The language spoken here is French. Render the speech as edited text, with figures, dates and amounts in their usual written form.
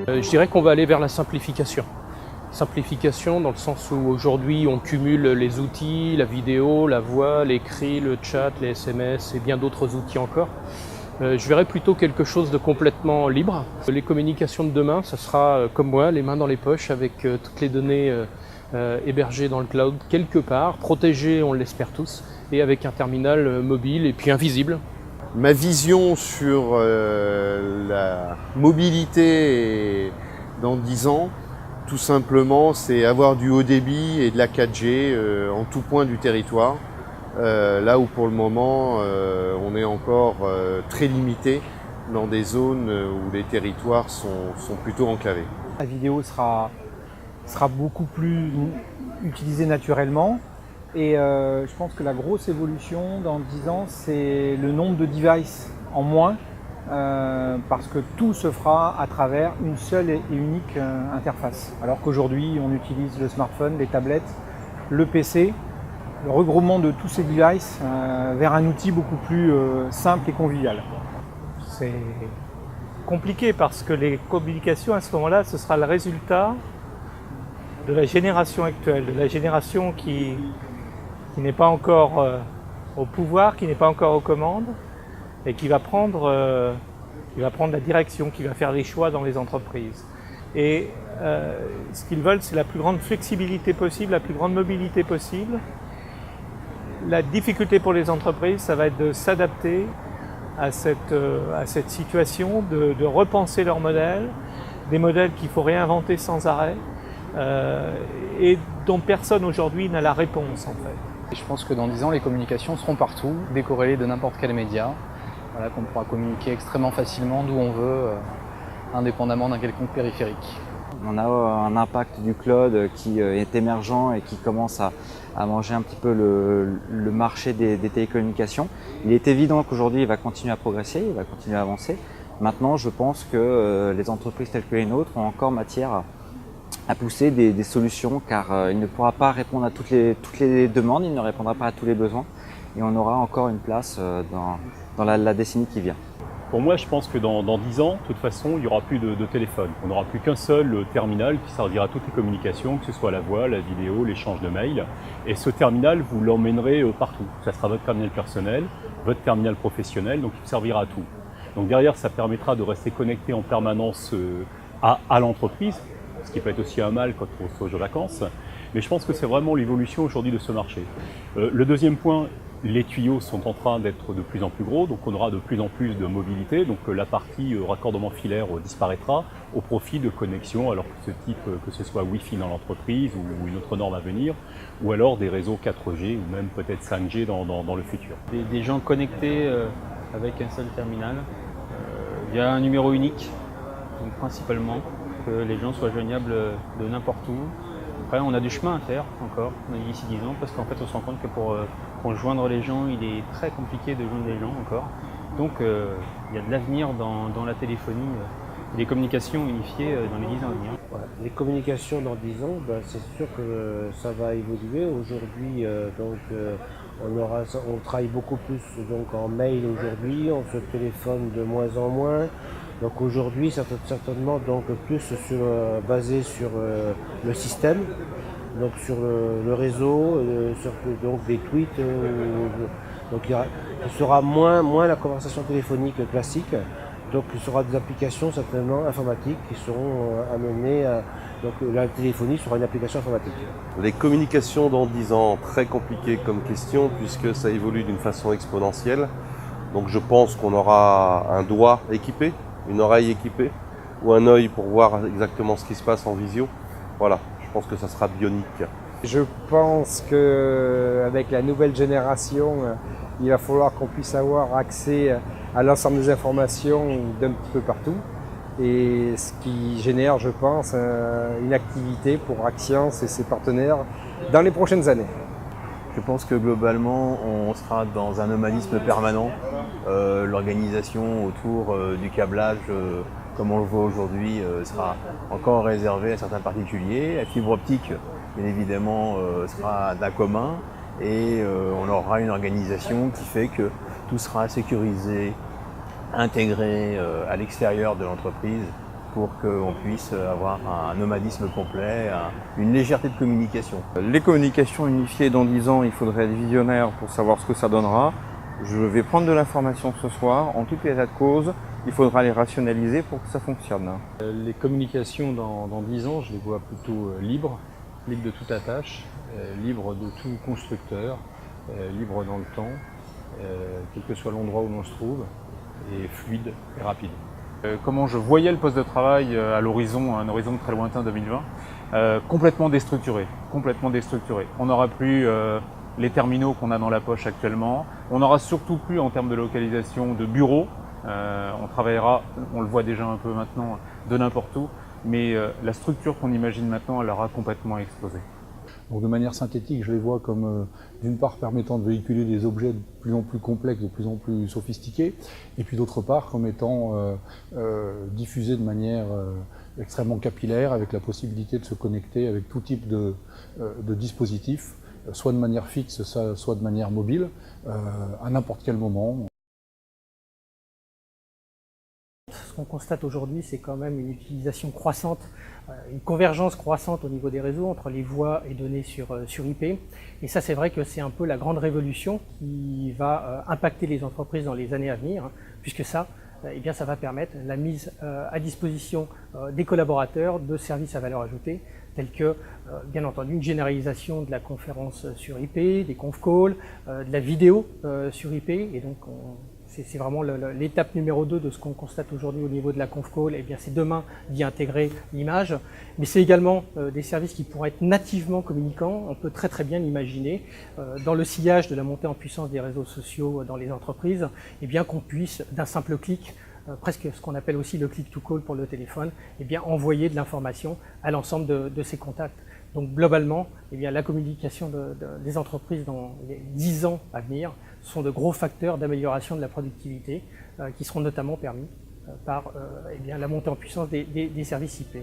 Je dirais qu'on va aller vers la simplification. Simplification dans le sens où aujourd'hui on cumule les outils, la vidéo, la voix, l'écrit, le chat, les SMS et bien d'autres outils encore. Je verrais plutôt quelque chose de complètement libre. Les communications de demain, ce sera comme moi, les mains dans les poches avec toutes les données hébergées dans le cloud quelque part, protégées on l'espère tous, et avec un terminal mobile et puis invisible. Ma vision sur la mobilité dans 10 ans, tout simplement, c'est avoir du haut débit et de la 4G en tout point du territoire. Là où pour le moment, on est encore très limité dans des zones où les territoires sont plutôt enclavés. La vidéo sera beaucoup plus utilisée naturellement. Et je pense que la grosse évolution dans 10 ans, c'est le nombre de devices en moins, parce que tout se fera à travers une seule et unique interface. Alors qu'aujourd'hui, on utilise le smartphone, les tablettes, le PC, le regroupement de tous ces devices vers un outil beaucoup plus simple et convivial. C'est compliqué parce que les communications à ce moment-là, ce sera le résultat de la génération actuelle, de la génération qui n'est pas encore au pouvoir, qui n'est pas encore aux commandes et qui va prendre la direction, qui va faire les choix dans les entreprises. Et ce qu'ils veulent, c'est la plus grande flexibilité possible, la plus grande mobilité possible. La difficulté pour les entreprises, ça va être de s'adapter à cette situation, de repenser leurs modèles, des modèles qu'il faut réinventer sans arrêt et dont personne aujourd'hui n'a la réponse en fait. Je pense que dans 10 ans, les communications seront partout, décorrélées de n'importe quel média. Voilà, qu'on pourra communiquer extrêmement facilement d'où on veut, indépendamment d'un quelconque périphérique. On a un impact du cloud qui est émergent et qui commence à manger un petit peu le marché des télécommunications. Il est évident qu'aujourd'hui, il va continuer à progresser, il va continuer à avancer. Maintenant, je pense que les entreprises telles que les nôtres ont encore matière à pousser des solutions, car il ne pourra pas répondre à toutes les demandes, il ne répondra pas à tous les besoins, et on aura encore une place dans la décennie qui vient. Pour moi, je pense que dans 10 ans, de toute façon, il n'y aura plus de téléphone. On n'aura plus qu'un seul terminal qui servira à toutes les communications, que ce soit la voix, la vidéo, l'échange de mails. Et ce terminal, vous l'emmènerez partout. Ça sera votre terminal personnel, votre terminal professionnel, donc il servira à tout. Donc derrière, ça permettra de rester connecté en permanence à l'entreprise, ce qui peut être aussi un mal quand on se aux vacances. Mais je pense que c'est vraiment l'évolution aujourd'hui de ce marché. Le deuxième point, les tuyaux sont en train d'être de plus en plus gros, donc on aura de plus en plus de mobilité, donc la partie raccordement filaire disparaîtra au profit de connexions, alors que ce type, que ce soit Wi-Fi dans l'entreprise ou une autre norme à venir, ou alors des réseaux 4G ou même peut-être 5G dans le futur. Des gens connectés avec un seul terminal, via un numéro unique, donc principalement, que les gens soient joignables de n'importe où. Après, on a du chemin à faire encore d'ici 10 ans, parce qu'en fait, on se rend compte que pour joindre les gens, il est très compliqué de joindre les gens encore. Donc, il y a de l'avenir dans la téléphonie, les communications unifiées dans les 10 ans à venir. Voilà. Les communications dans 10 ans, c'est sûr que ça va évoluer. Aujourd'hui, on travaille beaucoup plus donc, en mail aujourd'hui, on se téléphone de moins en moins. Donc aujourd'hui, certainement donc, plus basé sur le système, donc sur le réseau, sur donc, des tweets. Donc il sera moins la conversation téléphonique classique. Donc il y aura des applications certainement informatiques qui seront amenées à... Donc la téléphonie sera une application informatique. Les communications dans 10 ans, très compliqué comme question puisque ça évolue d'une façon exponentielle. Donc je pense qu'on aura un doigt équipé, une oreille équipée ou un œil pour voir exactement ce qui se passe en visio. Voilà, je pense que ça sera bionique. Je pense qu'avec la nouvelle génération, il va falloir qu'on puisse avoir accès à l'ensemble des informations d'un petit peu partout. Et ce qui génère, je pense, une activité pour Axians et ses partenaires dans les prochaines années. Je pense que globalement, on sera dans un nomadisme permanent. L'organisation autour du câblage, comme on le voit aujourd'hui, sera encore réservée à certains particuliers. La fibre optique, bien évidemment, sera d'un commun. Et on aura une organisation qui fait que tout sera sécurisé, intégré à l'extérieur de l'entreprise pour qu'on puisse avoir un nomadisme complet, une légèreté de communication. Les communications unifiées dans 10 ans, il faudrait être visionnaire pour savoir ce que ça donnera. Je vais prendre de l'information ce soir, en tout état de cause, il faudra les rationaliser pour que ça fonctionne. Les communications dans 10 ans, je les vois plutôt libres de toute attache, libres de tout constructeur, libres dans le temps, quel que soit l'endroit où l'on se trouve, et fluide et rapide. Comment je voyais le poste de travail à l'horizon, un horizon très lointain 2020, complètement déstructuré. On n'aura plus les terminaux qu'on a dans la poche actuellement. On n'aura surtout plus, en termes de localisation, de bureaux. On travaillera, on le voit déjà un peu maintenant, de n'importe où, mais la structure qu'on imagine maintenant, elle aura complètement explosé. Donc de manière synthétique, je les vois comme d'une part permettant de véhiculer des objets de plus en plus complexes, de plus en plus sophistiqués, et puis d'autre part comme étant diffusés de manière extrêmement capillaire, avec la possibilité de se connecter avec tout type de dispositifs, soit de manière fixe, soit de manière mobile, à n'importe quel moment. Ce qu'on constate aujourd'hui, c'est quand même une utilisation croissante, une convergence croissante au niveau des réseaux entre les voix et données sur IP. Et ça, c'est vrai que c'est un peu la grande révolution qui va impacter les entreprises dans les années à venir, puisque ça, eh bien, ça va permettre la mise à disposition des collaborateurs de services à valeur ajoutée, tels que, bien entendu, une généralisation de la conférence sur IP, des conf calls, de la vidéo sur IP, et donc c'est vraiment l'étape numéro 2 de ce qu'on constate aujourd'hui au niveau de la conf call. Eh bien, c'est demain d'y intégrer l'image, mais c'est également des services qui pourront être nativement communicants. On peut très bien l'imaginer dans le sillage de la montée en puissance des réseaux sociaux dans les entreprises, eh bien qu'on puisse d'un simple clic, presque ce qu'on appelle aussi le click to call pour le téléphone, eh bien envoyer de l'information à l'ensemble de ses contacts. Donc globalement, eh bien, la communication des entreprises dans les 10 ans à venir sont de gros facteurs d'amélioration de la productivité qui seront notamment permis par eh bien, la montée en puissance des services IP.